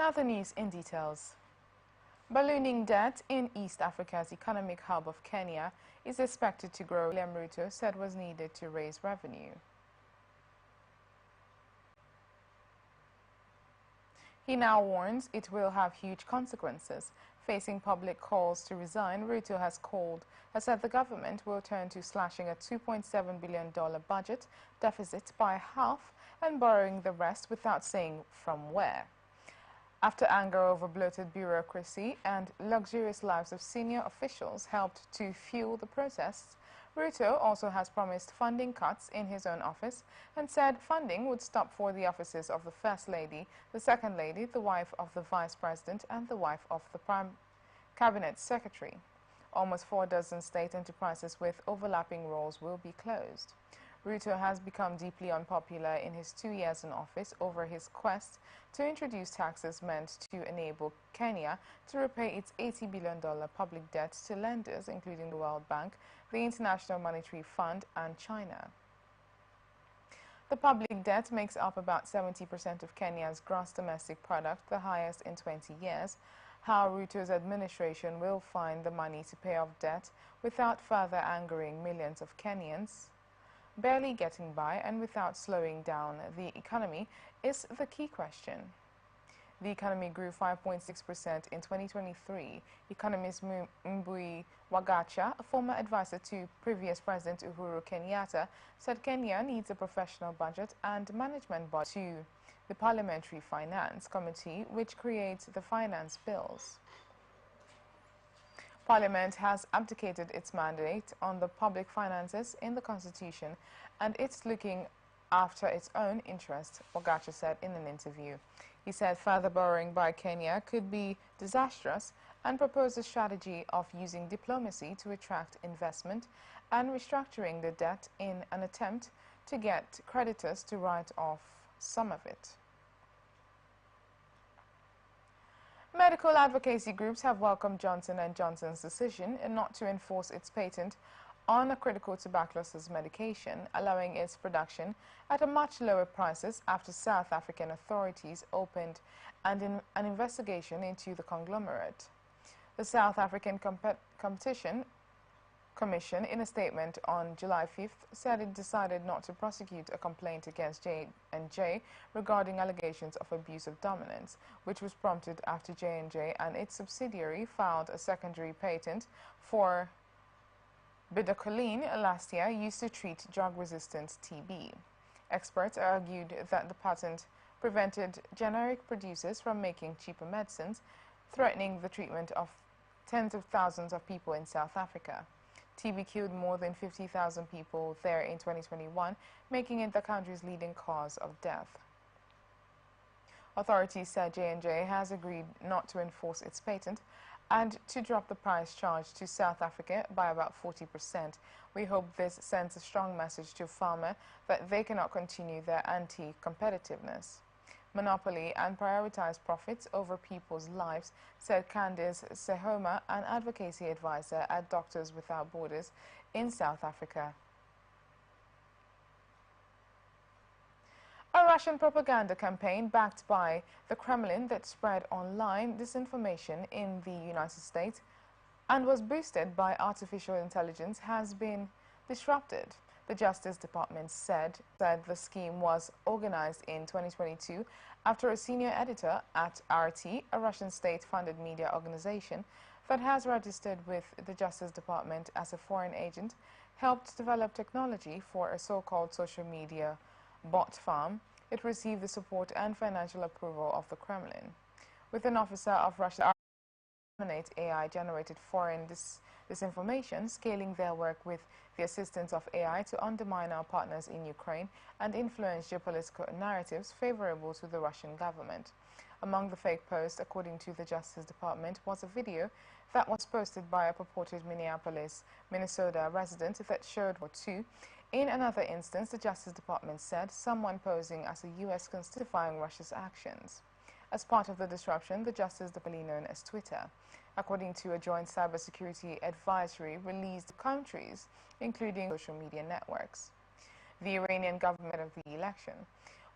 Now the news in details. Ballooning debt in East Africa's economic hub of Kenya is expected to grow, William Ruto said was needed to raise revenue. He now warns it will have huge consequences. Facing public calls to resign, Ruto has said the government will turn to slashing a $2.7 billion budget deficit by half and borrowing the rest without saying from where. After anger over bloated bureaucracy and luxurious lives of senior officials helped to fuel the protests, Ruto also has promised funding cuts in his own office and said funding would stop for the offices of the First Lady, the Second Lady, the wife of the Vice President and the wife of the Prime Cabinet Secretary. Almost 4 dozen state enterprises with overlapping roles will be closed. Ruto has become deeply unpopular in his 2 years in office over his quest to introduce taxes meant to enable Kenya to repay its $80 billion public debt to lenders, including the World Bank, the International Monetary Fund, and China. The public debt makes up about 70% of Kenya's gross domestic product, the highest in 20 years. How Ruto's administration will find the money to pay off debt without further angering millions of Kenyans barely getting by and without slowing down the economy is the key question. The economy grew 5.6% in 2023. Economist Mbui Wagacha, a former advisor to previous President Uhuru Kenyatta, said Kenya needs a professional budget and management body to the Parliamentary Finance Committee, which creates the finance bills. Parliament has abdicated its mandate on the public finances in the Constitution, and it's looking after its own interests, Wagacha said in an interview. He said further borrowing by Kenya could be disastrous and proposed a strategy of using diplomacy to attract investment and restructuring the debt in an attempt to get creditors to write off some of it. Medical advocacy groups have welcomed Johnson & Johnson's decision not to enforce its patent on a critical tuberculosis medication, allowing its production at a much lower prices after South African authorities opened an investigation into the conglomerate. The South African Competition Commission, in a statement on July 5th, said it decided not to prosecute a complaint against J&J regarding allegations of abuse of dominance, which was prompted after J&J and its subsidiary filed a secondary patent for bidacoline last year used to treat drug-resistant TB. Experts argued that the patent prevented generic producers from making cheaper medicines, threatening the treatment of tens of thousands of people in South Africa. TB killed more than 50,000 people there in 2021, making it the country's leading cause of death. Authorities said J&J has agreed not to enforce its patent and to drop the price charged to South Africa by about 40%. We hope this sends a strong message to pharma that they cannot continue their anti-competitiveness monopoly and prioritize profits over people's lives, said Candice Sehoma, an advocacy advisor at Doctors Without Borders in South Africa. A Russian propaganda campaign backed by the Kremlin that spread online disinformation in the United States and was boosted by artificial intelligence has been disrupted. The Justice Department said the scheme was organized in 2022 after a senior editor at RT, a Russian state-funded media organization that has registered with the Justice Department as a foreign agent, helped develop technology for a so-called social media bot farm. It received the support and financial approval of the Kremlin. With an officer of Russia eliminate AI-generated foreign disinformation, scaling their work with the assistance of AI to undermine our partners in Ukraine and influence geopolitical narratives favorable to the Russian government. Among the fake posts, according to the Justice Department, was a video that was posted by a purported Minneapolis, Minnesota resident that showed or two. In another instance, the Justice Department said someone posing as a U.S. justifying Russia's actions. As part of the disruption, the Justice Department, known as Twitter, according to a joint cybersecurity advisory released to countries, including social media networks. The Iranian government of the election.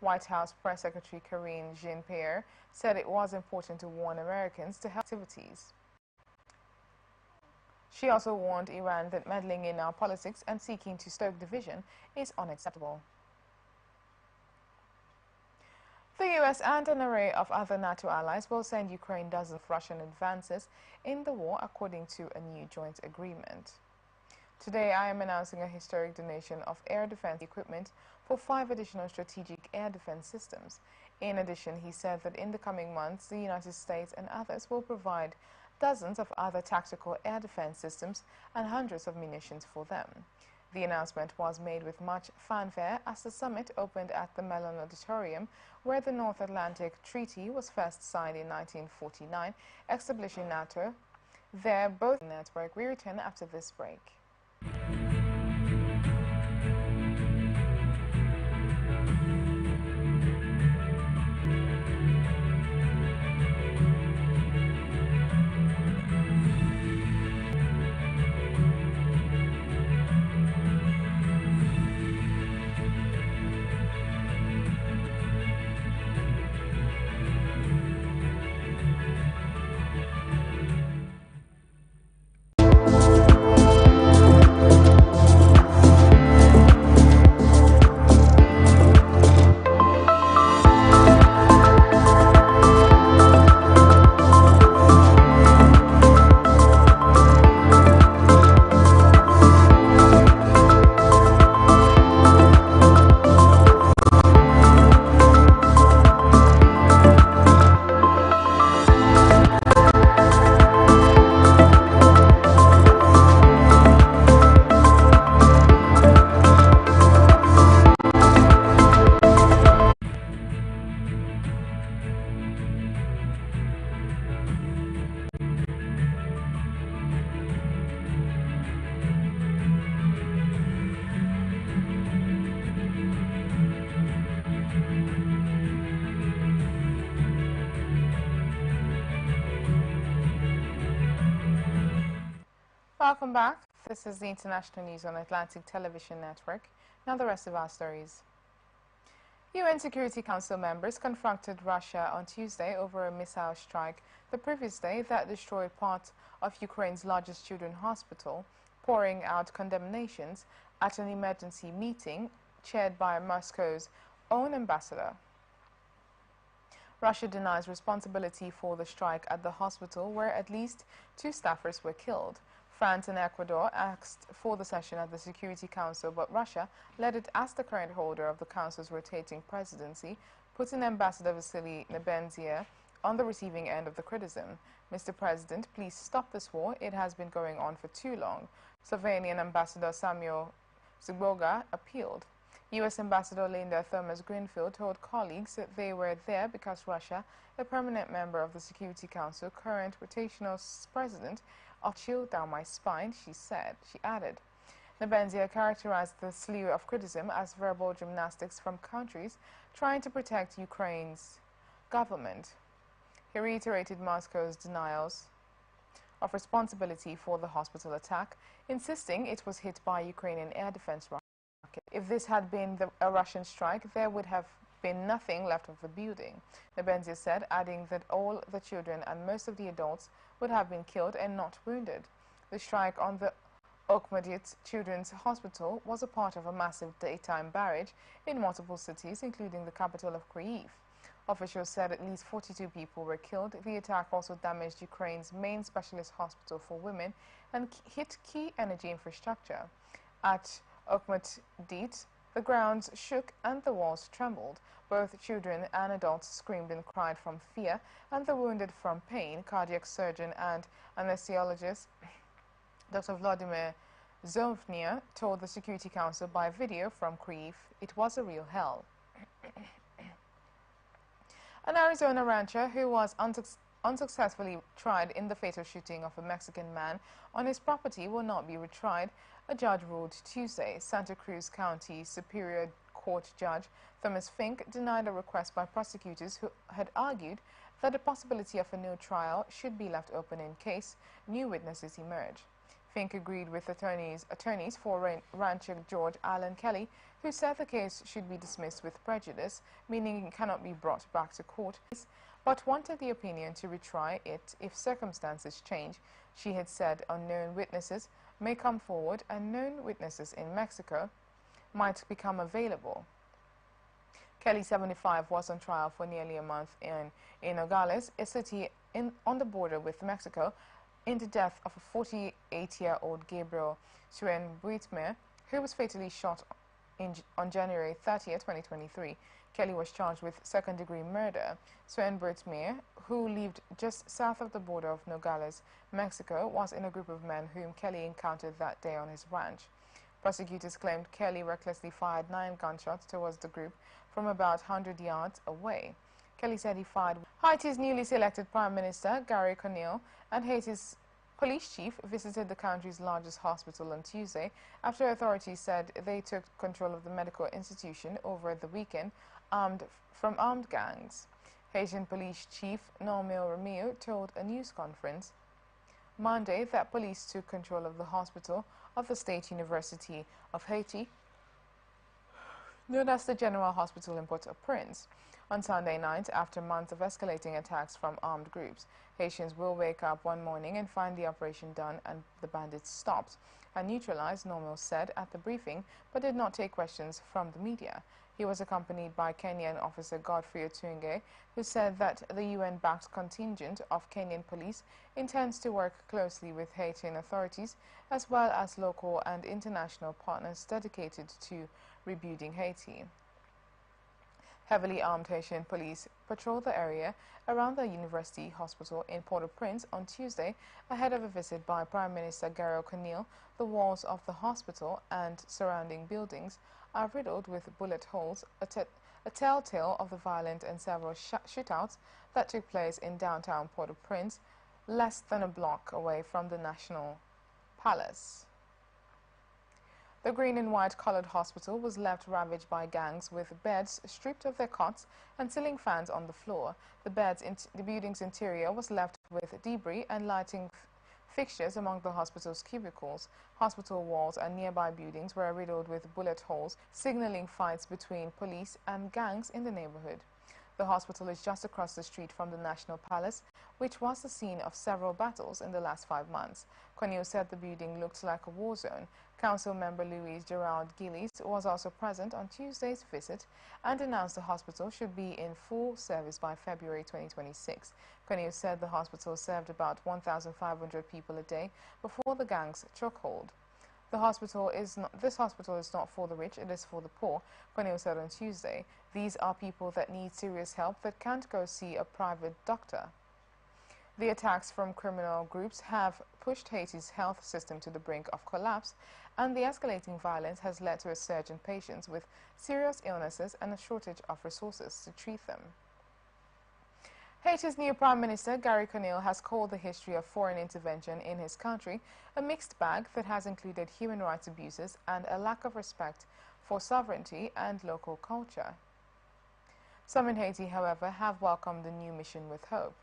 White House Press Secretary Karine Jean-Pierre said it was important to warn Americans to help activities. She also warned Iran that meddling in our politics and seeking to stoke division is unacceptable. The U.S. and an array of other NATO allies will send Ukraine dozens of Russian advances in the war, according to a new joint agreement. Today, I am announcing a historic donation of air defense equipment for 5 additional strategic air defense systems. In addition, he said that in the coming months, the United States and others will provide dozens of other tactical air defense systems and hundreds of munitions for them. The announcement was made with much fanfare as the summit opened at the Mellon Auditorium, where the North Atlantic Treaty was first signed in 1949, establishing NATO. There, both network. We return after this break. Welcome back. This is the international news on Atlantic Television Network. Now the rest of our stories. UN Security Council members confronted Russia on Tuesday over a missile strike the previous day that destroyed part of Ukraine's largest children's hospital, pouring out condemnations at an emergency meeting chaired by Moscow's own ambassador. Russia denies responsibility for the strike at the hospital, where at least 2 staffers were killed. France and Ecuador asked for the session at the Security Council, but Russia led it as the current holder of the Council's rotating presidency, putting Ambassador Vasily Nebenzia on the receiving end of the criticism. Mr. President, please stop this war. It has been going on for too long. Slovenian Ambassador Samuel Zboga appealed. U.S. Ambassador Linda Thomas-Greenfield told colleagues that they were there because Russia, a permanent member of the Security Council, current rotational president, "I'll chill down my spine," she said. She added. Nebenzia characterized the slew of criticism as verbal gymnastics from countries trying to protect Ukraine's government. He reiterated Moscow's denials of responsibility for the hospital attack, insisting it was hit by Ukrainian air defense rocket. If this had been a Russian strike, there would have been nothing left of the building, Nebenzia said, adding that all the children and most of the adults would have been killed and not wounded. The strike on the Okhmedit Children's Hospital was a part of a massive daytime barrage in multiple cities, including the capital of Kyiv. Officials said at least 42 people were killed. The attack also damaged Ukraine's main specialist hospital for women and hit key energy infrastructure. At Okhmedit, the grounds shook and the walls trembled. Both children and adults screamed and cried from fear, and the wounded from pain. Cardiac surgeon and anesthesiologist Dr. Vladimir Zovnia told the Security Council by video from Kyiv it was a real hell. An Arizona rancher who was unsuccessfully tried in the fatal shooting of a Mexican man on his property will not be retried, a judge ruled Tuesday. Santa Cruz County Superior Court Judge Thomas Fink denied a request by prosecutors who had argued that the possibility of a new trial should be left open in case new witnesses emerge. Fink agreed with attorneys for rancher George Allen Kelly, who said the case should be dismissed with prejudice, meaning it cannot be brought back to court, but wanted the opinion to retry it if circumstances change. She had said unknown witnesses may come forward and known witnesses in Mexico might become available. Kelly, 75, was on trial for nearly a month in Nogales, a city on the border with Mexico, in the death of a 48-year-old Gabriel Suen-Buitmer, who was fatally shot on January 30, 2023. Kelly was charged with second-degree murder. Suen-Buitmer, who lived just south of the border of Nogales, Mexico, was in a group of men whom Kelly encountered that day on his ranch. Prosecutors claimed Kelly recklessly fired 9 gunshots towards the group from about 100 yards away. Kelly said he fired. Haiti's newly selected Prime Minister, Gary Conille, and Haiti's police chief visited the country's largest hospital on Tuesday after authorities said they took control of the medical institution over the weekend from armed gangs. Haitian police chief Normil Ramil told a news conference Monday that police took control of the hospital of the State University of Haiti, known as the General Hospital in Port-au-Prince. On Sunday night, after months of escalating attacks from armed groups, Haitians will wake up one morning and find the operation done and the bandits stopped and neutralized, Normil said at the briefing, but did not take questions from the media. He was accompanied by Kenyan officer Godfrey Otunge, who said that the UN-backed contingent of Kenyan police intends to work closely with Haitian authorities as well as local and international partners dedicated to rebuilding Haiti. Heavily armed Haitian police patrolled the area around the University Hospital in Port-au-Prince on Tuesday ahead of a visit by Prime Minister Gary Conille. The walls of the hospital and surrounding buildings are riddled with bullet holes, a telltale of the violent and several shootouts that took place in downtown Port-au-Prince, less than a block away from the National Palace. The green and white colored hospital was left ravaged by gangs with beds stripped of their cots and ceiling fans on the floor. The building's interior was left with debris and lighting fixtures among the hospital's cubicles. Hospital walls and nearby buildings were riddled with bullet holes, signaling fights between police and gangs in the neighborhood. The hospital is just across the street from the National Palace, which was the scene of several battles in the last 5 months. Conille said the building looked like a war zone. Council member Louise Gerald Gillies was also present on Tuesday's visit and announced the hospital should be in full service by February 2026. Conille said the hospital served about 1,500 people a day before the gang's chokehold. This hospital is not for the rich, it is for the poor, Conille said on Tuesday. These are people that need serious help that can't go see a private doctor. The attacks from criminal groups have pushed Haiti's health system to the brink of collapse, and the escalating violence has led to a surge in patients with serious illnesses and a shortage of resources to treat them. Haiti's new Prime Minister, Gary Conille, has called the history of foreign intervention in his country a mixed bag that has included human rights abuses and a lack of respect for sovereignty and local culture. Some in Haiti, however, have welcomed the new mission with hope.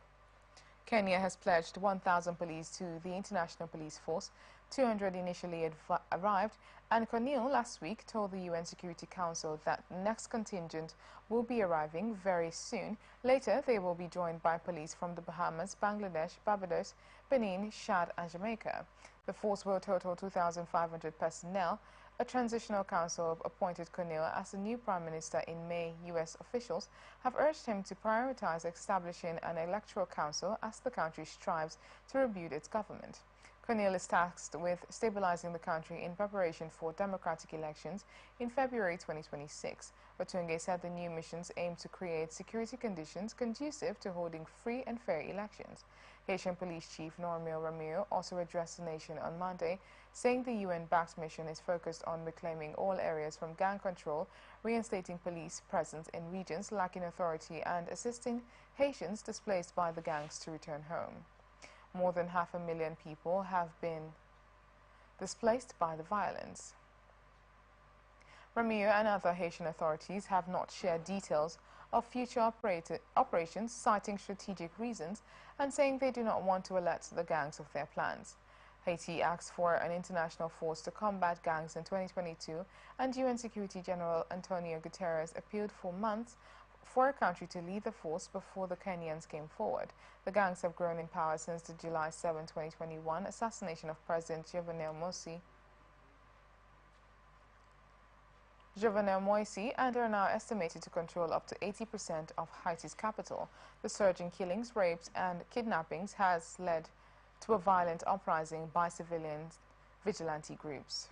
Kenya has pledged 1,000 police to the International Police Force. 200 initially arrived, and Conille last week told the UN Security Council that the next contingent will be arriving very soon. Later, they will be joined by police from the Bahamas, Bangladesh, Barbados, Benin, Chad, and Jamaica. The force will total 2,500 personnel. A transitional council appointed Conille as the new prime minister in May. U.S. officials have urged him to prioritize establishing an electoral council as the country strives to rebuild its government. Conille is tasked with stabilizing the country in preparation for democratic elections in February 2026. Otunge said the new missions aim to create security conditions conducive to holding free and fair elections. Haitian Police Chief Normil Ramil also addressed the nation on Monday, saying the UN-backed mission is focused on reclaiming all areas from gang control, reinstating police presence in regions lacking authority, and assisting Haitians displaced by the gangs to return home. More than 500,000 people have been displaced by the violence. Ramil and other Haitian authorities have not shared details of future operations, citing strategic reasons and saying they do not want to alert the gangs of their plans. Haiti asked for an international force to combat gangs in 2022, and UN Security General Antonio Guterres appealed for months for a country to lead the force before the Kenyans came forward. The gangs have grown in power since the July 7, 2021 assassination of President Jovenel Moïse and are now estimated to control up to 80% of Haiti's capital. The surge in killings, rapes, and kidnappings has led to a violent uprising by civilian vigilante groups.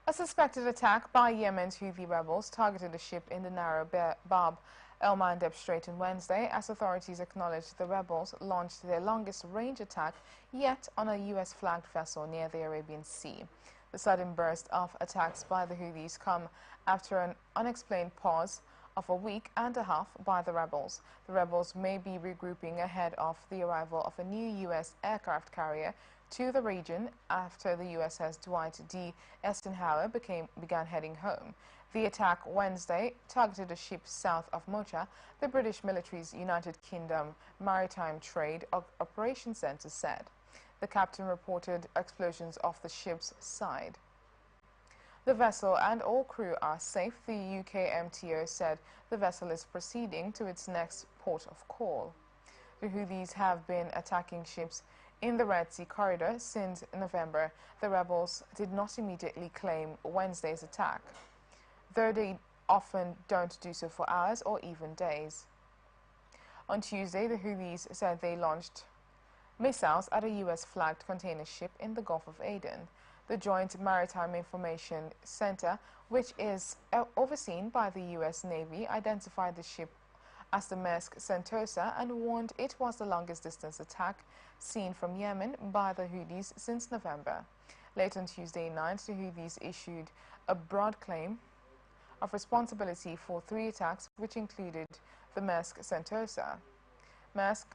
A suspected attack by Yemen's Houthi rebels targeted a ship in the narrow Bab el-Mandeb Strait on Wednesday, as authorities acknowledged the rebels launched their longest-range attack yet on a U.S.-flagged vessel near the Arabian Sea. The sudden burst of attacks by the Houthis come after an unexplained pause of a week and a half by the rebels. The rebels may be regrouping ahead of the arrival of a new U.S. aircraft carrier to the region after the USS Dwight D. Eisenhower began heading home. The attack Wednesday targeted a ship south of Mocha, the British military's United Kingdom Maritime Trade Operations Centre said. The captain reported explosions off the ship's side. The vessel and all crew are safe, the UK MTO said. The vessel is proceeding to its next port of call. The Houthis have been attacking ships in the Red Sea corridor since November. The rebels did not immediately claim Wednesday's attack, though they often don't do so for hours or even days. On Tuesday, the Houthis said they launched missiles at a U.S.-flagged container ship in the Gulf of Aden. The Joint Maritime Information Center, which is overseen by the U.S. Navy, identified the ship as the Maersk Sentosa and warned it was the longest-distance attack seen from Yemen by the Houthis since November. Late on Tuesday night, the Houthis issued a broad claim of responsibility for 3 attacks, which included the Maersk Sentosa. Maersk,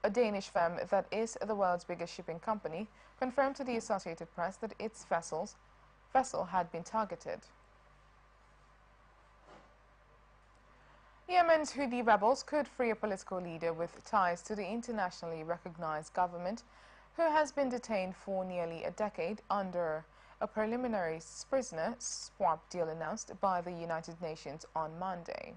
a Danish firm that is the world's biggest shipping company, confirmed to the Associated Press that its vessel had been targeted. Yemen's Houthi rebels could free a political leader with ties to the internationally recognized government who has been detained for nearly a decade under a preliminary prisoner swap deal announced by the United Nations on Monday.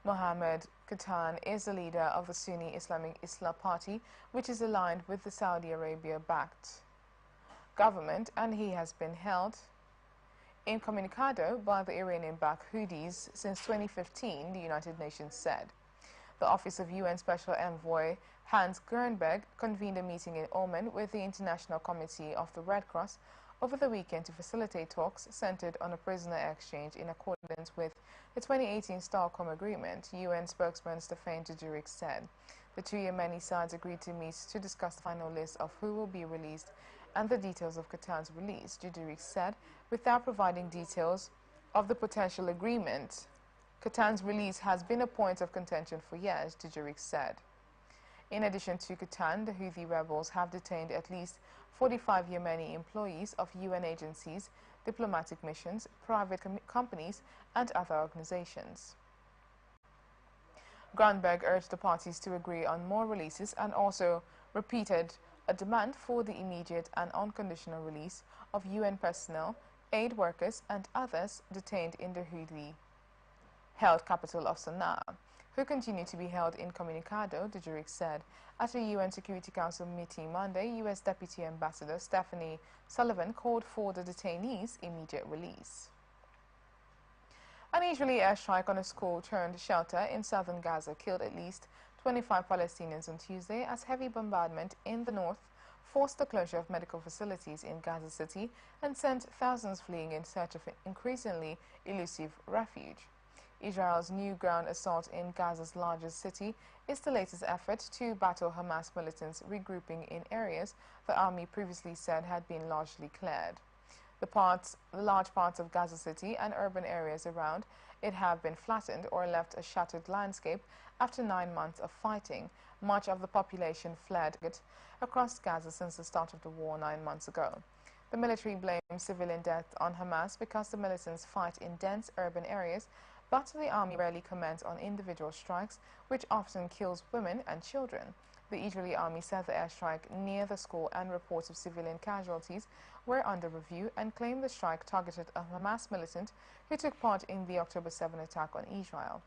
Mohammed Katan is the leader of the Sunni Islamic Islah Party, which is aligned with the Saudi Arabia-backed government, and he has been held incommunicado by the Iranian-backed Houthis since 2015, the United Nations said. The Office of UN Special Envoy Hans Gernberg convened a meeting in Oman with the International Committee of the Red Cross over the weekend to facilitate talks centered on a prisoner exchange in accordance with the 2018 Stockholm Agreement, UN spokesman Stefan Dujarric said. The 2 Yemeni sides agreed to meet to discuss the final list of who will be released and the details of Qatar's release, Dujarric said, without providing details of the potential agreement. Qatar's release has been a point of contention for years, Dujarric said. In addition to Qatar, the Houthi rebels have detained at least 45 Yemeni employees of UN agencies, diplomatic missions, private companies, and other organizations. Gronberg urged the parties to agree on more releases and also repeated a demand for the immediate and unconditional release of UN personnel, aid workers, and others detained in the Houthi-held capital of Sana'a, who continue to be held incommunicado, Dujarric said. At a UN Security Council meeting Monday, U.S. Deputy Ambassador Stephanie Sullivan called for the detainees' immediate release. An Israeli airstrike on a school-turned-shelter in southern Gaza killed at least 25 Palestinians on Tuesday as heavy bombardment in the north forced the closure of medical facilities in Gaza City and sent thousands fleeing in search of increasingly elusive refuge. Israel's new ground assault in Gaza's largest city is the latest effort to battle Hamas militants regrouping in areas the army previously said had been largely cleared. The large parts of Gaza City and urban areas around it have been flattened or left a shattered landscape after 9 months of fighting. Much of the population fled across Gaza since the start of the war 9 months ago. The military blames civilian death on Hamas because the militants fight in dense urban areas, but the army rarely comments on individual strikes, which often kills women and children. The Israeli army said the airstrike near the school and reports of civilian casualties were under review and claimed the strike targeted a Hamas militant who took part in the October 7 attack on Israel.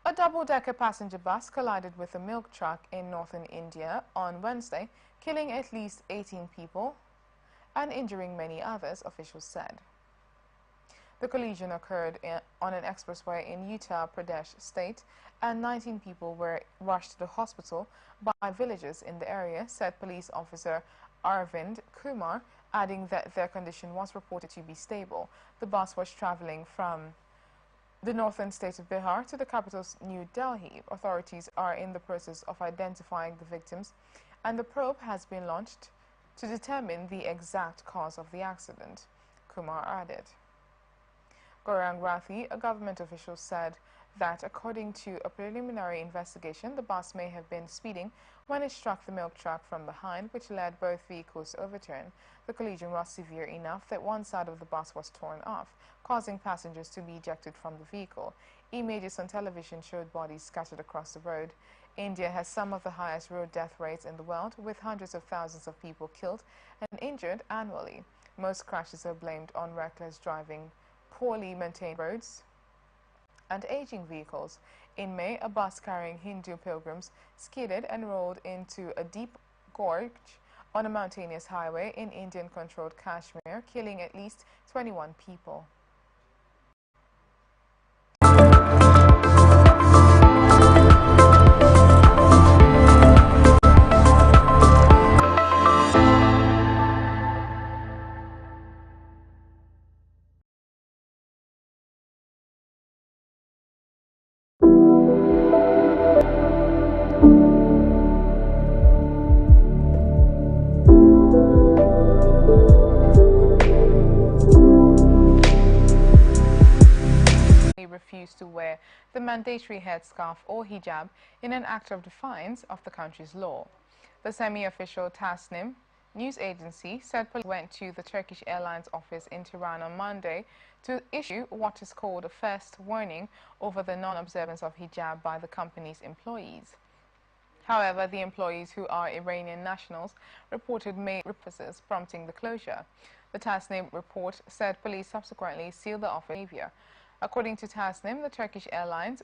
A double-decker passenger bus collided with a milk truck in northern India on Wednesday, killing at least 18 people and injuring many others, officials said. The collision occurred on an expressway in Uttar Pradesh state, and 19 people were rushed to the hospital by villagers in the area, said police officer Arvind Kumar, adding that their condition was reported to be stable. The bus was traveling from the northern state of Bihar to the capital New Delhi. Authorities are in the process of identifying the victims, and the probe has been launched to determine the exact cause of the accident, Kumar added. Gaurang Rathi, a government official, said that according to a preliminary investigation, the bus may have been speeding when it struck the milk truck from behind, which led both vehicles to overturn. The collision was severe enough that one side of the bus was torn off, causing passengers to be ejected from the vehicle. Images on television showed bodies scattered across the road. India has some of the highest road death rates in the world, with hundreds of thousands of people killed and injured annually. Most crashes are blamed on reckless driving, poorly maintained roads, and aging vehicles. In May, a bus carrying Hindu pilgrims skidded and rolled into a deep gorge on a mountainous highway in Indian-controlled Kashmir, killing at least 21 people. Refused to wear the mandatory headscarf or hijab in an act of defiance of the country's law. The semi-official Tasnim news agency said police went to the Turkish Airlines office in Tehran on Monday to issue what is called a first warning over the non-observance of hijab by the company's employees. However, the employees, who are Iranian nationals, reported made represses, prompting the closure. The Tasnim report said police subsequently sealed the office behavior. According to Tasnim, the Turkish Airlines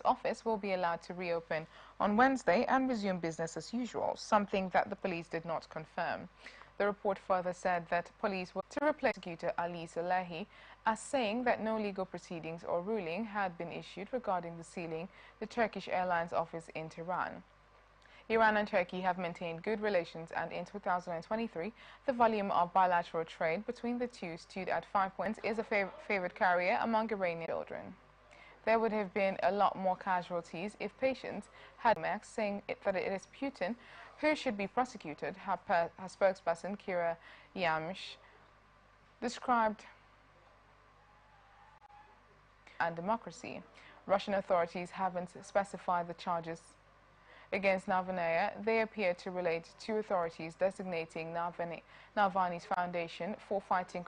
office will be allowed to reopen on Wednesday and resume business as usual, something that the police did not confirm. The report further said that police were to replace prosecutor Ali Salehi, as saying that no legal proceedings or ruling had been issued regarding the sealing the Turkish Airlines office in Tehran. Iran and Turkey have maintained good relations, and in 2023, the volume of bilateral trade between the two stood at 5 points, is a favored carrier among Iranian children. There would have been a lot more casualties if patients had saying that it is Putin who should be prosecuted, her spokesperson Kira Yamsh described and democracy. Russian authorities haven't specified the charges against Navalny. They appear to relate to authorities designating Navalny's foundation for fighting